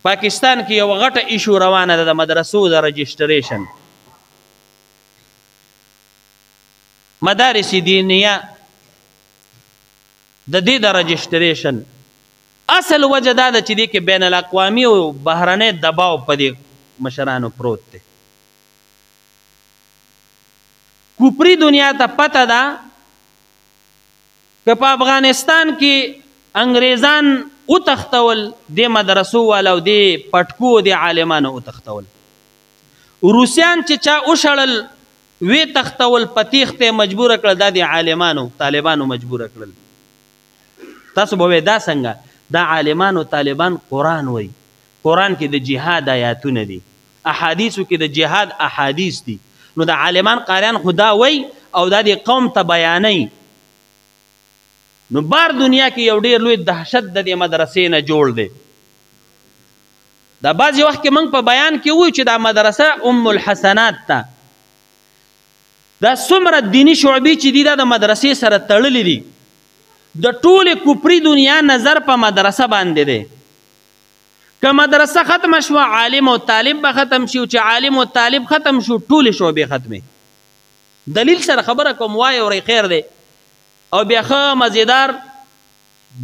پاکستان کې یو غټه ایشو روانه ده د مدرسو د رجسټریشن. مدارس دینیه د دې د رجسټریشن اصل وجه دا ده چې دې کې بین الاقوامي او بهرنی دباو په دې مشرانو پروت دی. کوپری دنیا ته پته ده که په افغانستان کې انګریزان وتښتول د مدرسو والا او د پټکو د عالمانو وتښتول. روسیان چې چا وشړل وی تښتول په تیښتې مجبوره کړل، دا د عالمانو طالبانو مجبوره کړل. تاسو به وایئ دا څنګه؟ دا عالمانو طالبان قرآن وایي، قرآن کې د جهاد آیاتونه دي، احادیثو کې د جهاد احادیث دي. نو د عالمان قاریان خدا وایي او دا د قوم ته بیانوي. نو بار دنیا کې یو ډیر لوی دهشت د دې مدرسې نه جوړ دی. دا بعضې وخت کې موږ په بیان کې وایو چې دا مدرسه ام الحسنات ته دا څومره دیني شعبې چې دي دا د مدرسې سره تړلې دي. د ټولې کفري دنیا نظر په مدرسه باندې دی. که مدرسه ختمه شوه عالم او طالب به ختم شي، او چې عالم او طالب ختم شو ټولې شعبې ختمې. دلیل سره خبره کوم، وای اورئ خیر دی. او بیا ښه مزیدار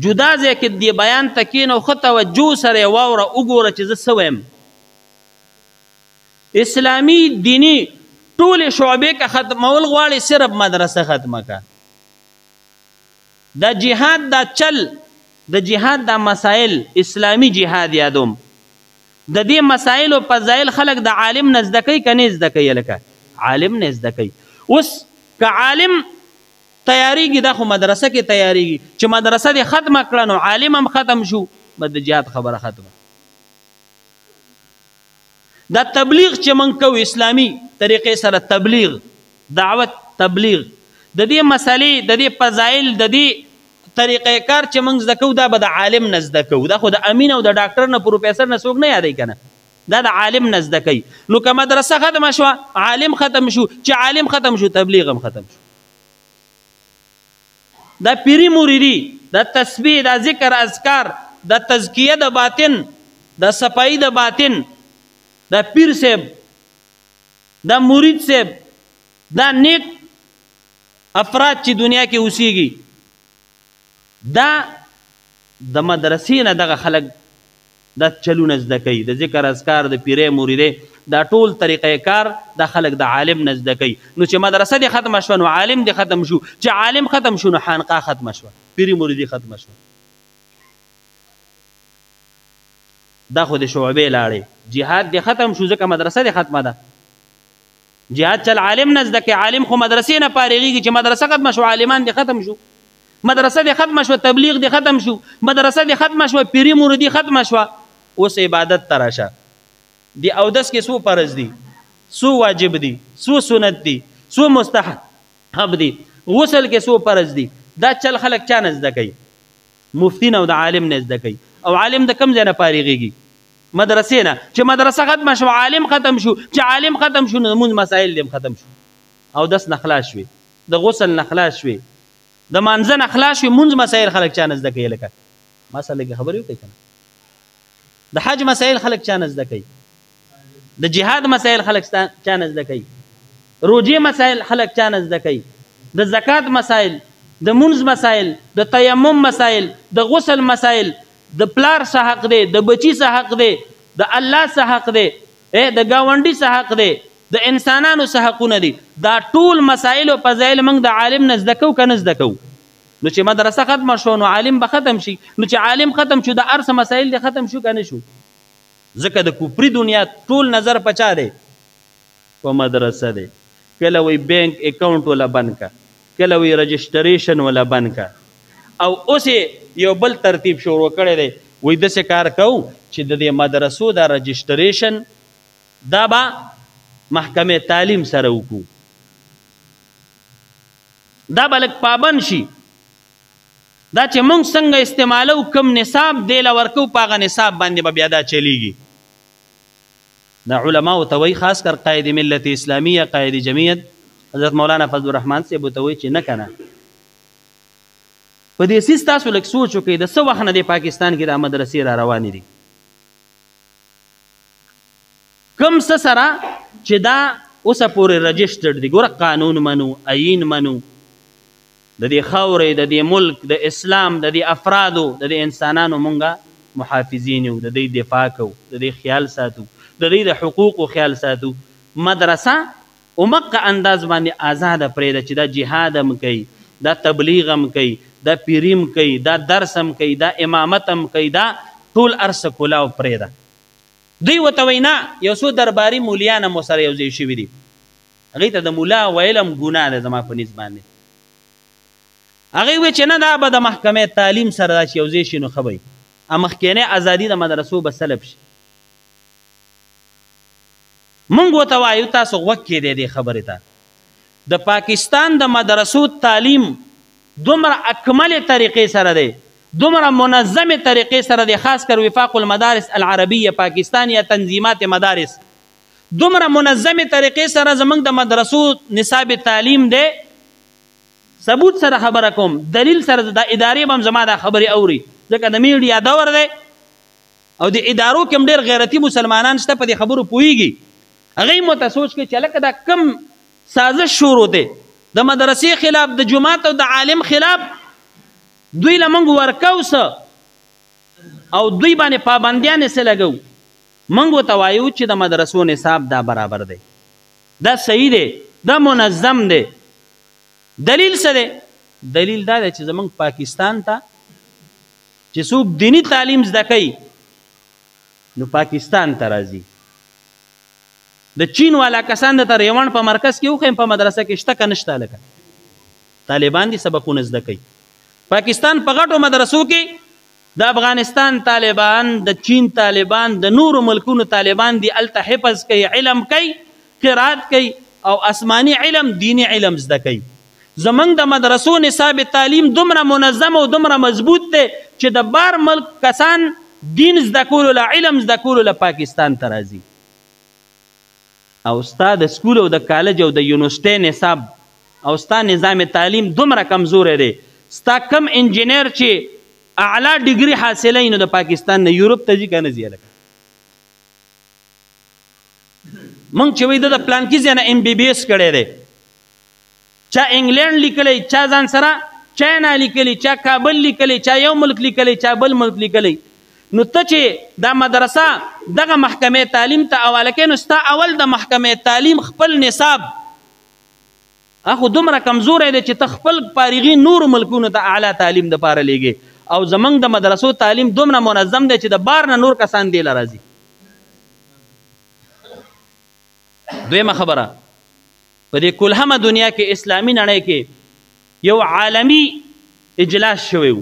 جدا ځای کې دې بیان ته کښېنه او ښه توجه سره یې واوره، وګوره چې زه څه وایم. اسلامي دیني ټولې شعبې که ختمول غواړې صرف مدرسه ختمه که. دا جهاد دا چل د جهاد دا مسائل اسلامی جهاد یادوم، د دې مسائلو فضایل خلک د عالم نه زده کوي که نه زده کوي؟ لکه عالم نه زده کوي. اوس که عالم تیاریږي دا خو مدرسه کې تیاریږي، چې مدرسه دې ختمه کړه نو عالم هم ختم شو، به د جهاد خبره ختمه. دا تبلیغ چې موږ کوو اسلامي طریقې سره تبلیغ دعوت تبلیغ د دې مسلې د دې فضایل د دې طریقې کار چې موږ زده کوو دا به د عالم نه زده کوو. دا خو د امین او د ډاکټر نه پروفیسر نه څوک نه یادوي که نه، دا د عالم نه زده کوي. نو که مدرسه ختمه شوه عالم ختم شو، چې عالم ختم شو تبلیغ هم ختم شو. دا پیری موریدي، دا تسبیح، دا ذکر اذکار، دا تزکیه د باطن، دا صفائی د باطن، دا پیر صاحب، دا مرید صاحب، دا نیک افراد چې دنیا کې اوسیږي، دا د مدرسې نه دغه خلک دا چلونه زده کوي. د ذکر اذکار، د پیری موریدۍ، دا ټول طریقې کار دا خلک د عالم نه زده کوي. نو چې مدرسه دې ختمه شوه نو عالم دې ختم شو، چې عالم ختم شو نو خانقاه ختمه شوه، پیری موریدي ختمه شوه. دا خو د شعبې لاړې. جهاد دې ختم شو ځکه مدرسه دې ختمه ده. جهاد چل عالم نه زده کوي، عالم خو مدرسې نه فارغېږي. چې مدرسه ختمه شو عالمان دې ختم شو، مدرسه دې ختمه شوه تبلیغ دې ختم شو، مدرسه دې ختمه شوه پیری موریدي ختمه شوه. اوس عبادت ته راشه. دی اودس کې څو فرض دي، څو واجب دي، څو سنت دي، څو مستحب دي، غسل کې څو فرض دي. دا چل خلک چا نه زده کوي؟ مفتي نه او د عالم نه زده کوي. او عالم د کوم ځای نه فارغېږي؟ مدرسې نه. چې مدرسه ختمه شو عالم ختم شو، چې عالم ختم شو نو مونځ مسایل دې هم ختم شو، اودس نه خلاص شوې، د غسل نه خلاص شوې، د مانځه نه خلاص شوې، مونځ مسایل خلک چا نه زده کوي؟ لکه ما سره لږ خبرې وکړئ که نه. د حج مسایل خلک چا نه زده کوي؟ د جهاد مسائل خلک چا نه زده کوي؟ روجې مسائل خلک چا نه زده کوي؟ د زکات مسائل، د مونځ مسائل، د تیمم مسائل، د غسل مسائل، د پلار څه حق دی، د بچی څه حق دی، د الله څه حق دی، د ګاونډي څه حق دی، د انسانانو څه حقونه دي. دا ټول مسائل او فضایل موږ د عالم نه زده کوو که نه زده کوو؟ نو چې مدرسه ختمه شو نو عالم به ختم شي، نو چې عالم ختم شو د هر څه مسایل دې ختم شو که نه شو؟ ځکه د کفري دنیا ټول نظر په چا دی؟ په مدرسه دی. کله وی بینک اکاونټ ولا بند کا، کله وی رجسټریشن ولا بند کا. او اوس یو بل ترتیب شروع کړی دی، وی داسې کار کوو چې د دې مدرسو دا رجسټریشن دا به محکمې تعلیم سره وکړو، دا به لږ پابند شي. دا چې موږ څنګه استعمالو کم نصاب دی له ورکو په هغه نصاب باندې به بیا دا چلیږي. دا علماو ته وایي، خاص کر قائد ملت اسلامیه قائد جمعیت حضرت مولانا فضل الرحمن صاحب ته وایي چې نه که نه په دې سیس تاسو لږ سوچ وکړئ د څه وخت نه دی پاکستان کې دا مدرسې را روانې دي. کم څه سره چې دا اوسه پورې رجسټرډ دي. ګوره قانون منو، عین منو، د دې خاورې، د دې ملک، د اسلام، د دې افرادو، د دې انسانانو مونږه محافظین یو، د دې دفاع کوو، د دې خیال ساتو، د دې د حقوقو خیال ساتو. مدرسه اومقه انداز باندې آزاده پرېږده چې دا جهاد هم کوي، دا تبلیغ هم کوي، دا پیریم کوي، دا درس هم کوي، دا امامت هم کوي، دا ټول ارسه کلاو پرېږده. دوی ورته وایي نه، یو څو درباري مولیان هم ورسره یو ځای شوي دي، هغوی ته د ملا ویل هم ګناه ده زما په نسب باندې. هغوی وایي چې نه، دا به د محکمې تعلیم سره دا چې یو ځای شي نو ښه به وي، مخکینۍ ازادي د مدرسو به سلب شي. مونږ ورته وایو تاسو غوږ کېدی دې خبرې ته. د پاکستان د مدرسو تعلیم دومره اکملې طریقې سره دی، دومره منظمې طریقې سره دی، خاص کر وفاق المدارس العربیه پاکستان یا تنظیمات مدارس دومره منظمې طریقې سره زمونږ د مدرسو نصاب تعلیم دی. ثبوت سره خبره کوم، دلیل سره. د ادارې به هم زما دا خبرې اوري، ځکه د میډیا دور دی او د ادارو کې هم ډېر غیرتي مسلمانان شته، په دې خبرو پوهېږي. هغوی مو ته سوچ کوي چې هلکه دا کم سازش شروع دی د مدرسې خلاف، د جومات او د عالم خلاف. دوی له موږ ورکو څه او دوی باندې پابندیانې څه لګو. موږ ورته وایو چې د مدرسو نصاب دا برابر دی، دا صحیح دی، دا منظم دی. دلیل څه دی؟ دلیل دا دی چې زموږ پاکستان ته چې څوک دینی تعلیم زده کوي نو پاکستان ته راځي. د چین والا کسان درته ریوان په مرکز کې وښیم په مدرسه کې شته که نشته؟ لکه طالبان دي سبقونه زده کوي. پاکستان په غټو مدرسو کې د افغانستان طالبان، د چین طالبان، د نورو ملکونو طالبان دي، هلته حفظ کوي، علم کوي، قرات کوي او آسماني علم، دینی علم زده کوي. زمونږ د مدرسو نصاب تعلیم دومره منظم او دومره مضبوط دی چې د بار ملک کسان دین زده کولو له، علم زده کولو له پاکستان ته راځي. او ستا د سکول او د کالج او د یونیورسټۍ نصاب او ستا نظام تعلیم دومره کمزوری دی. ستا کم انجینر چې اعلی ډګري حاصلی نو د پاکستان نه یورپ ته ځي که نه ځي؟ هلکه موږ چې وایي د پلانکي ځای نه MBBS کړی دی، چا انګلینډ لیکلی، چا ځان سره چاینا لیکلی، چا کابل لیکلی، چا یو ملک لیکلی، چا بل ملک لیکلی. نو ته چې دا مدرسه دغه محکمې تعلیم ته حواله کوې نو ستا اول د محکمې تعلیم خپل نصاب خو دومره کمزوری دی چې ته خپل فارغین نورو ملکونو ته اعلی تعلیم دپاره لیږې، او زمونږ د مدرسو تعلیم دومره منظم دی چې د بار نه نور کسان دې له راځي. دویمه خبره، په دې کلهمه دنیا کې اسلامي نړۍ کې یو عالمي اجلاس شوی و.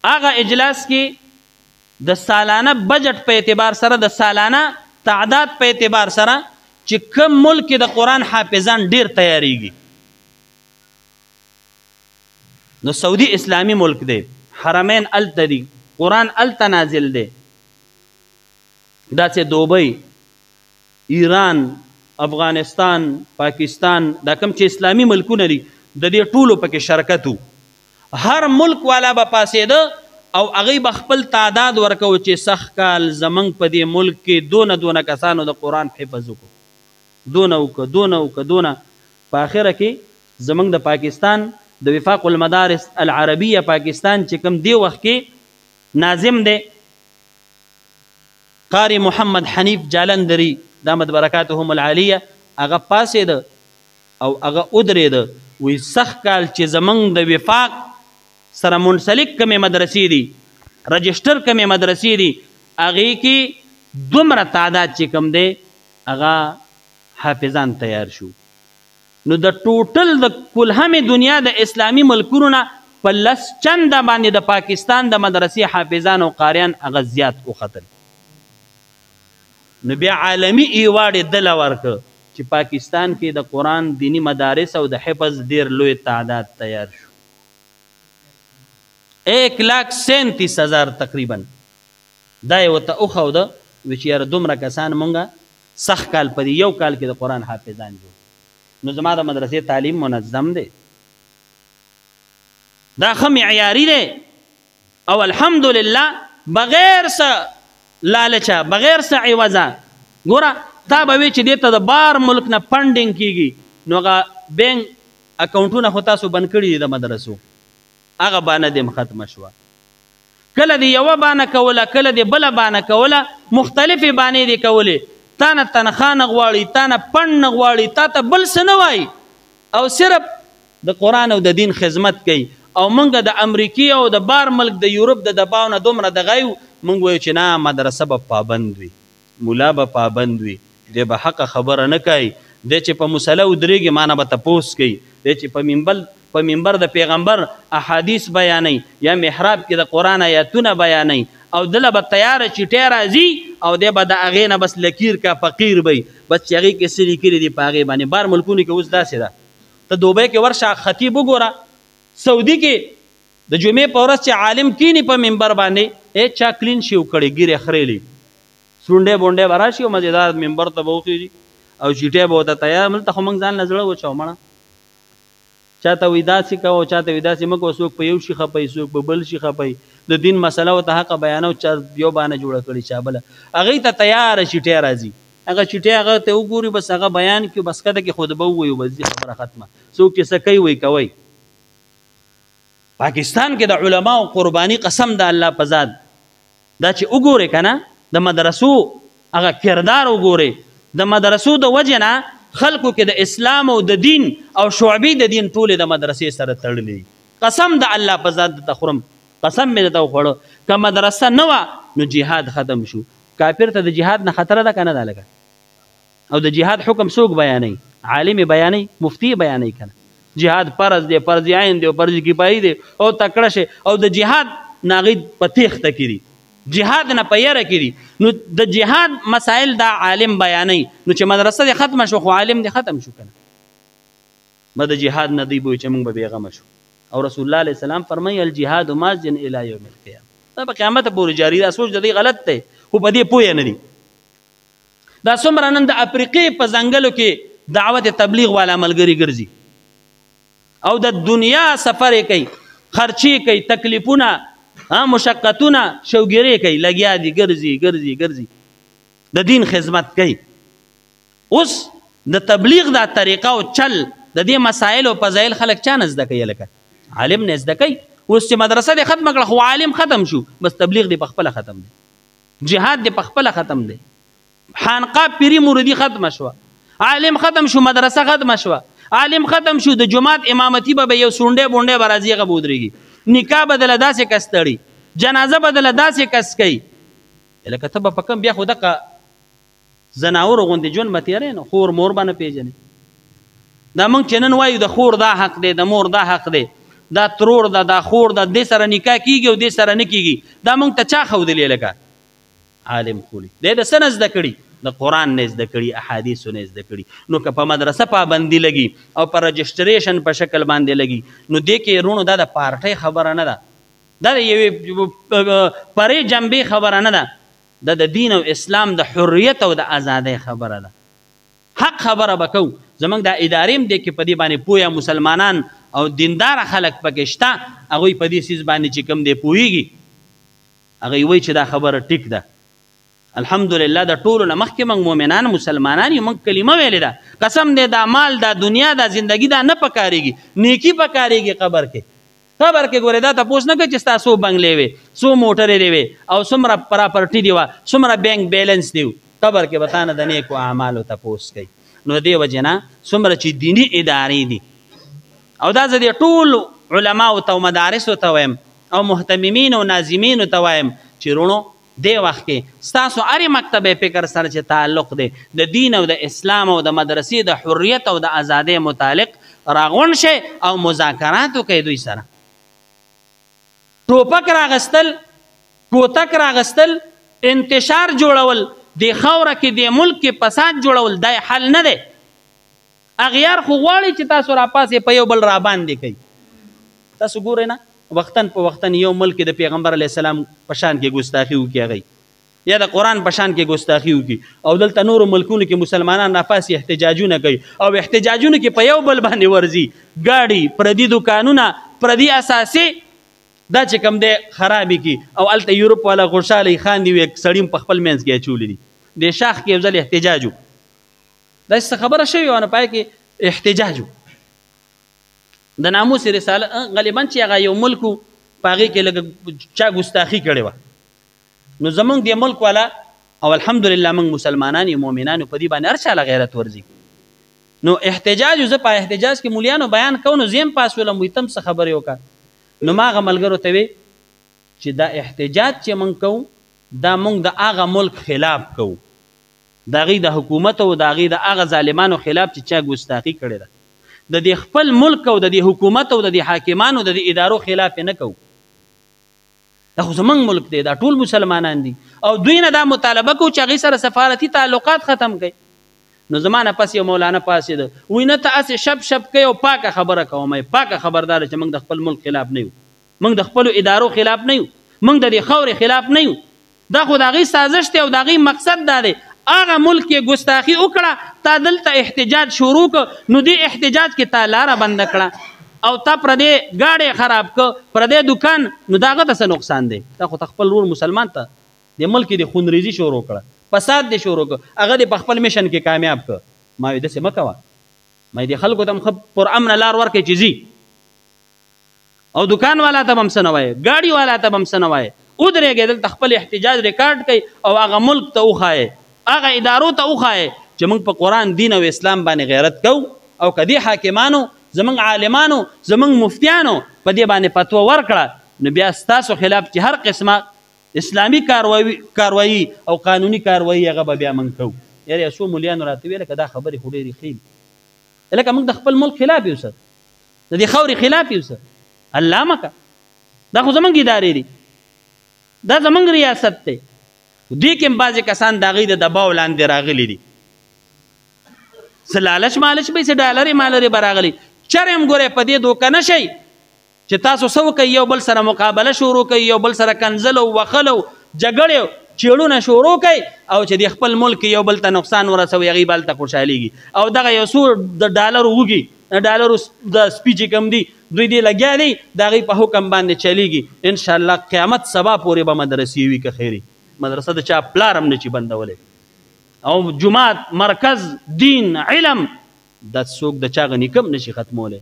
هغه اجلاس کې د سالانه بجټ په اعتبار سره، د سالانه تعداد په اعتبار سره چې کوم ملک کې د قرآن حافظان ډیر تیاریږي، نو سعودي اسلامی ملک دی، حرمین الته دي، قرآن الته نازل دی. داسې دوبۍ، ایران، افغانستان، پاکستان، دا کوم چې اسلامي ملکونه دي د دې ټولو پکې شرکت و. هر ملک والا به پاسېده او هغوی به خپل تعداد ورکو چې سخت کال زمونږ په دې ملک کې دونه کسانو د قرآن حفظ وکړو، دونه. په آخره کې زمونږ د پاکستان د وفاق المدارس العربیه پاکستان چې کوم دی وخت کې ناظم دی قاری محمد حنیف جالندری دامت برکاتهم العالیه، هغه پاسېده او هغه ودرېده، وی سخت کال چې زمونږ د وفاق سره منسلک کمې مدرسې دي، رجسټر کمې مدرسې دي، هغې کې دومره تعداد چې کم دی هغه حافظان تیار شو. نو د ټوټل د کلهمې دنیا د اسلامي ملکونو نه په 10 چنده باندې د پاکستان د مدرسې حافظان او قاریان هغه زیات وختل. نو بیا عالمي ایوارډ یې دله ورکړه چې پاکستان کې د قرآن دینی مدارس او د حفظ ډېر لوی تعداد تیار شو. 1,37,000 تقریبا دا یې ورته وښوده، وی چې یاره دومره کسان مونږه سخت کال په دې یو کال کې د قرآن حافظان جوړ. نو زما د مدرسې تعلیم منظم دی، دا ښه معیاري دی، او الحمدلله بغیر څه لالچه بغیر څه عوضه. ګوره تا به وی چې دې ته د بار ملک نه فنډینګ کیږي نو هغه بینک اکاونټونه خو تاسو بند کړي دي د مدرسو، هغه بانه دې ختمه شوه. کله دې یوه بانه کوله، کله دې بله بانه کوله، مختلفې بانې دې کولې. تا نه تنخوا نه غواړي، تا نه پنډ نه غواړي، تا ته بل څه نه وایي، او صرف د قرآن او د دین خدمت کوي. او موږ د امریکې او د بار ملک د یورپ د دباو نه دومره دغه یو، موږ وایو چې نه مدرسه به پابند وي، مولا به پابند وي، دی به حقه خبره نه کوي، دی چې په مسله ودرېږي ما نه به تپوس کوي، دی چې په منبر د پیغمبر احادیث بیانوي یا محراب کې د قرآن آیاتونه بیانوي او دله به تیاره چیټی راځي او دی به د هغې نه بس لکیر کا فقیر وي، بس چې هغې کې څه لیکلي دي په هغې باندې. بار ملکونو کې اوس داسې ده، ته دوبۍ کې ورشه خطیب وګوره، سعودي کې د جمعې په ورځ چې عالم کینی په منبر باندې چا کلین شي وکړي، ګیرې خریلي سونډې بونډې به راشي او مزېدار منبر ته به وخېږي او چیټی به ورته تیار. ملته خو موږ ځان نه زړه وچو مړه، چاته وایي داسې کوه، چاته وایي داسې مه کوه، څوک په یو شي خپوي، څوک په بل شي خپوي. د دین مسله ورته حقه بیانو، چا یو بانه جوړه کړي چا بله، هغې ته تیاره چیټی راځي، هغه چیټی هغه ته وګوري، بس هغه بیان کړي، بس کده کې خطبه ووایو، بس دې خبره ختمه. څوک چې څه کوي وایي کوئ. پاکستان کې د علماو قرباني قسم د الله په ذات دا چې وګورئ که نه د مدرسو هغه کردار وګورئ. د مدرسو د وجې نه خلکو کې د اسلام او د دین او شعبې د دین ټولې د مدرسې سره تړلي. قسم د الله په ذات درته خورم، قسم مې درته وخوړه، که مدرسه نه وه نو جهاد ختم شو. کافر ته د جهاد نه خطره ده که نه ده لږه؟ او د جهاد حکم څوک بیانوي؟ عالم بیانوي، مفتی بیانوي که نه؟ جهاد فرض دی، فرض عین دی، فرض کفایي دی، او تکړه شي. او د جهاد نه هغوی په تیښته کې دي، جهاد نه په یره کې دي. نو د جهاد مسائل دا عالم بیانوي، نو چې مدرسه دې ختمه شو خو عالم دې ختم شو که نه؟ به د جهاد نه دی بوي چې موږ به بېغمه شو. او رسول الله علیه السلام فرمایي الجهاد ماضٍ الی یوم القیامه، دا به قیامت پورې جاري. دا سوچ د دې غلط دی خو په دې پوهه نه دي. دا څومره نن د افریقې په ځنګلو کې دعوت تبلیغ والا ملګري ګرځي او د دنیا سفر کوي، خرچې کوي، تکلیفونه مشقتونه شوګیرې کوي، لګیا دي ګرځي د دین خدمت کوي. اوس د تبلیغ دا طریقه او چل د دې مسائل او فضایل خلک چا نه زده کوي؟ لکه عالم نه زده کوي. اوس چې مدرسه دې ختمه کړه خو عالم ختم شو، بس تبلیغ دې په خپله ختم دی، جهاد دې په خپله ختم دی، خانقاه پیري مردي ختمه شوه، عالم ختم شو، مدرسه ختمه شوه، عالم ختم شو، د جماعت امامتي به یو سونډې بونډې به راځي هغه به ودرېږي، نکاح بدله داسې کس تړي، جنازه بدله داسې کس کوي. لکه ته به په کم بیا خو دغه زناورو غوندې ژوند به تېری نو خور مور به نه پېژنې. دا موږ چې نن وایو د خور دا حق دی، د مور دا حق دی، دا ترور ده، دا خور ده، دې سره نکاح کېږي او دې سره نه کېږي، دا موږ ته چا ښودلې؟ لکه عالم خولي دی د څه نه زده کړي؟ د قرآن نه زده کړي، احادیثو نه زده کړي. نو که په مدرسه پابندي لګي او په رجسټریشن په شکل باندې لګي نو دې کې رونو دا د پارټۍ خبره نه ده، دا د یوې پرې جنبې خبره نه ده، دا د دین او اسلام د حریت او د ازادۍ خبره ده. حق خبره به کوو. زموږ دا ادارې هم دی کې په دې باندې پوهه مسلمانان او دینداره خلک پکې شته، هغوی په دې څیز باندې چې کوم دی پوهېږي، هغوی وایي چې دا خبره ټیک ده. الحمدلله د ټولو نه مخکې موږ مؤمنان مسلمانان یو، موږ کلمه ویلې ده. قسم دی دا مال دا دنیا دا زندگی دا نه پکارېږي، نیکي پکارېږي قبر کې. قبر کې ګورې دا تپوس نه کوي چې ستا څو بنګلې وې، څو موټرې دې وې او څومره پراپرټي دې وه، څومره بینک بیلنس دې و. قبر کې به تا نه د نیکو اعمالو تپوس کوي. نو دې وجې نه څومره چې دیني ادارې دي، او دا زه دې ټولو علماو ته او مدارسو ته وایم او محتممین او ناظمینو ته وایم چې رونو دې وخت کې ستاسو هرې مکتبې فکر سره چې تعلق دی د دین او د اسلام او د مدرسې د حریت او د ازادۍ متعلق راغونډ شئ او مذاکرات وکئ دوی سره. ټوپک راغستل، کوتک راغستل، انتشار جوړول، د خاوره کې د ملک کې فساد جوړول دا حل نه دی. اغیار خو غواړي چې تاسو راپاسې په یو بل راباندې کوي. تاسو ګورئ نه وختن په وختن یو ملک د پیغمبر علیه السلام په شان کې ګستاخي وکړي هغوی، یا د قرآن په شان کې ګستاخي وکړي، او دلته نورو ملکونو کې مسلمانان راپاسې احتجاجونه کوي او احتجاجونو کې په یو بل باندې ورځي، ګاډي، پردي دوکانونه، پردي اساسې دا چې کوم دی خرابې کی او هلته یورپ والا خوشحاله خاندي وي سړي په خپل منځ کې اچولی دي د شاخ کې یو ځل احتجاج و داسې خبره شوې وه نو پای کې احتجاج و د ناموس رساله غالبا چې هغه یو ملک و په هغې کې لږ چا ګستاخي کړې وه نو زمونږ د ملک والا او الحمدلله موږ مسلمانان یو مؤمنان په دې باندې هر چا له غیرت ورځي نو احتجاج زه په احتجاج کې مولیانو بیان کوو نو زه هم پاس ولم وایي ته هم څه خبرې وکړه نو ما هغه ملګرو ته وی چې دا احتجاج چې موږ کوو دا موږ د هغه ملک خلاف کوو د هغې د حکومت او د هغې د هغه ظالمانو خلاف چې چا ګستاخي کړې ده د دې خپل ملک او د دې حکومت او د دې حاکمانو د دې ادارو خلاف یې نه کوو دا خو زمونږ ملک دی دا ټول مسلمانان دي او دوی نه دا مطالبه کوو چې هغې سره سفارتي تعلقات ختم کوي نو زما نه پس یو مولانا پاسېده وایي نه ته هسې شپ شپ کوي او پاکه خبره کوم پاکه خبردار چې موږ د خپل ملک خلاف نه یو موږ د خپلو ادارو خلاف نه یو موږ د دې خاورې خلاف نه یو دا خو د هغې سازش دی او د هغې مقصد دا دی هغه ملک یې ګستاخي وکړه تا دلته احتجاج شروع کړ نو دې احتجاج کې تا لاره بنده کړه او تا پردې ګاډی خراب کړ پردې دکان نو د هغه ته څه نقصان دی دا خو ته خپل ورور مسلمان ته د ملک د خونریزي شروع کړه فساد دې شروع کړ هغه دې په خپل میشن کې کامیاب کړ ما وایي داسې مه کوه ما دې خلکو ته هم ښه پر امنه لار ورکړئ چې ځي او دکان والا ته به هم څه نه وایې ګاډي والا ته به هم څه نه وایې ودرېږئ دلته خپل احتجاج ریکارډ کوئ او هغه ملک ته وښایئ هغه ادارو ته وښایئ چې موږ په قرآن دین او اسلام باندې غیرت کوو او که دې حاکمانو زموږ عالمانو زموږ مفتیانو په دې باندې فتوا ورکړه نو بیا ستاسو خلاف چې هر قسمه اسلامي کاروایي او قانوني کاروایي هغه به بیا موږ کوو یاره یو څو مولیانو راته ویل که دا خبرې خو ډېرې ښې دي لکه موږ د خپل ملک خلاف یو څه د دې خاورې خلاف یو څه الله مکه دا خو زموږ ادارې دي دا زموږ ریاست دی دې کې هم بعضې کسان د هغوی د دباو لاندې راغلي دي څه لالچ مالچ به یې څه ډالرې مالرې به راغلي چر هم ګورئ په دې دوکه نه شئ چې تاسو څه وکئ یو بل سره مقابله شروع کوئ یو بل سره کنځل او وخل او جګړې چیړونه شروع کوئ او چې د خپل ملک یو بل ته نقصان ورسوي هغوی به هلته خوشحالېږي او دغه یو څو د ډالرو وږي د ډالرو د سپي چې کوم دي دوی دې لګیا دی د هغوی په حکم باندې چلیږي انشاءالله قیامت سبا پورې به مدرسې وي که خیري مدرسه د چا پلار هم نه چي بندولی او جماعت مرکز دین علم دا څوک د چا غني کم نشي ختمولی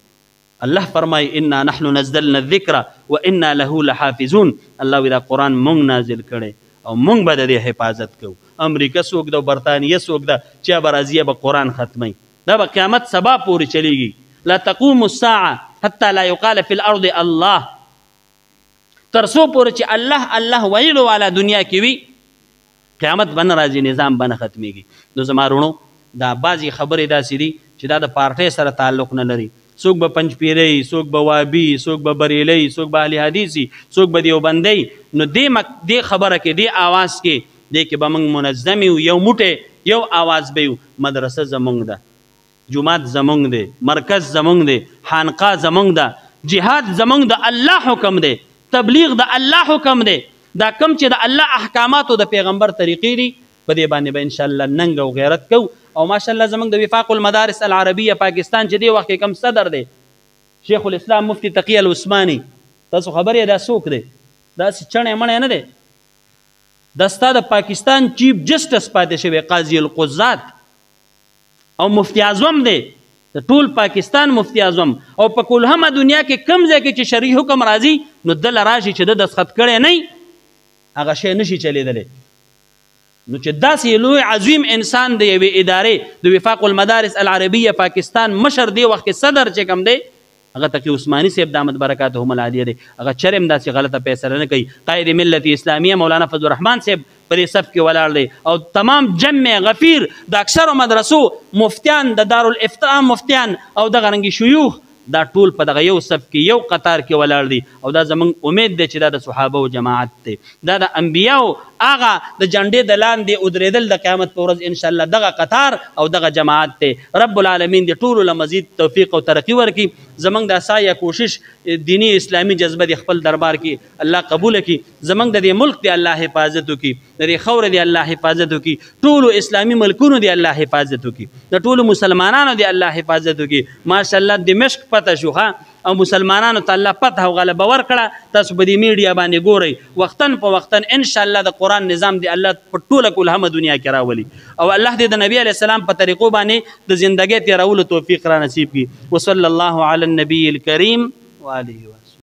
الله فرمای انا نحن نزلنا الذکر و انا له لحافظون الله وی دا قرآن مونږ نازل کړی او مونږ به د دې حفاظت کوو امریکا څوک ده برطانیه څوک ده چا به راځي به قرآن ختمی دا به قیامت سبا پورې چلیږي لا تقوم الساعه حتى لا يقال في الارض الله تر څو پورې چې الله الله ویلو والا دنیا کې وي قیامت به نه راځي نظام به نه ختمیږي نو زما وروڼو دا بعضې خبرې داسې دي چې دا د پارټۍ سره تعلق نه لري څوک به پنجپیری څوک به وابي څوک به بریلی څوک به اهل حدیثي څوک به دیوبندی نو دې خبره کې دې آواز کې دې کې به موږ منظم یو موټی یو آواز به یو مدرسه زموږ ده جومات زموږ دی مرکز زموږ دی خانقاه زموږ ده جهاد زموږ د الله حکم دی تبلیغ د الله حکم دی دا کم چې د الله احکاماتو د پیغمبر طریقې دي په دې باندې به انشاءالله ننګ او غیرت کوو او ماشاءالله زموږ د وفاق المدارس العربیه پاکستان چې دې وخت کې کم صدر دی شیخ الاسلام مفتی تقی العثماني تاسو خبر یې دا څوک دی داسې چڼې مڼې نه دی دا ستا د پاکستان چیف جسټس پاتې شوی قاضي القضات او مفتی اعظم دی د ټول پاکستان مفتی اعظم او په کلهمه دنیا کې کم ځای کې چې شرعي حکم راځي نو دله راشي چې د دستخط کړی نه هغه شی نشي چلیدلی نو چې داسې لوی عظیم انسان د یوې ادارې د وفاق المدارس العربیه پاکستان مشر دی وخت کې صدر چې کوم دی هغه تقي عثماني صاحب دامت برکاتهم العالیه دی هغه چرې هم داسې غلطه فیصله نه کوي قائد ملت اسلامیه مولانا فضل الرحمن صاحب په دې صف کې ولاړ دی او تمام جمع غفیر د اکثرو مدرسو مفتیان د دارالافتاء مفتیان او دغه رنګې شیوخ دا ټول په دغه یو صف کې یو قطار کې ولاړ دي او دا زموږ امید دی چې دا د صحابه و جماعت دی دا د انبیاو هغه د جنډې د لاندې ودرېدل د قیامت په ورځ انشاءالله دغه قطار او دغه جماعت دی رب العالمین د ټولو له مزید توفیق او ترقي ورکړي زموږ د سایه کوشش دینی اسلامي جذبه د خپل دربار کې الله قبول کړي زموږ د دې ملک دی الله حفاظت وکړي د دې خاورې دی الله حفاظت وکړي ټولو اسلامي ملکونو دی الله حفاظت وکړي د ټولو مسلمانانو دی الله حفاظت وکړي ماشاءالله دمشق پته شو ها او مسلمانانو ته الله فتح او غلبه ورکړه. تاسو په دې میډیا باندې ګورئ وختن په وختن ان شاء الله د قرآن نظام دی الله په ټوله کلهمه دنیا کې راولي او الله دې د نبی علیه السلام په طریقو باندې د زندګۍ تیرولو توفیق را نصیب کړي. وصلی الله علی النبی الکریم و آله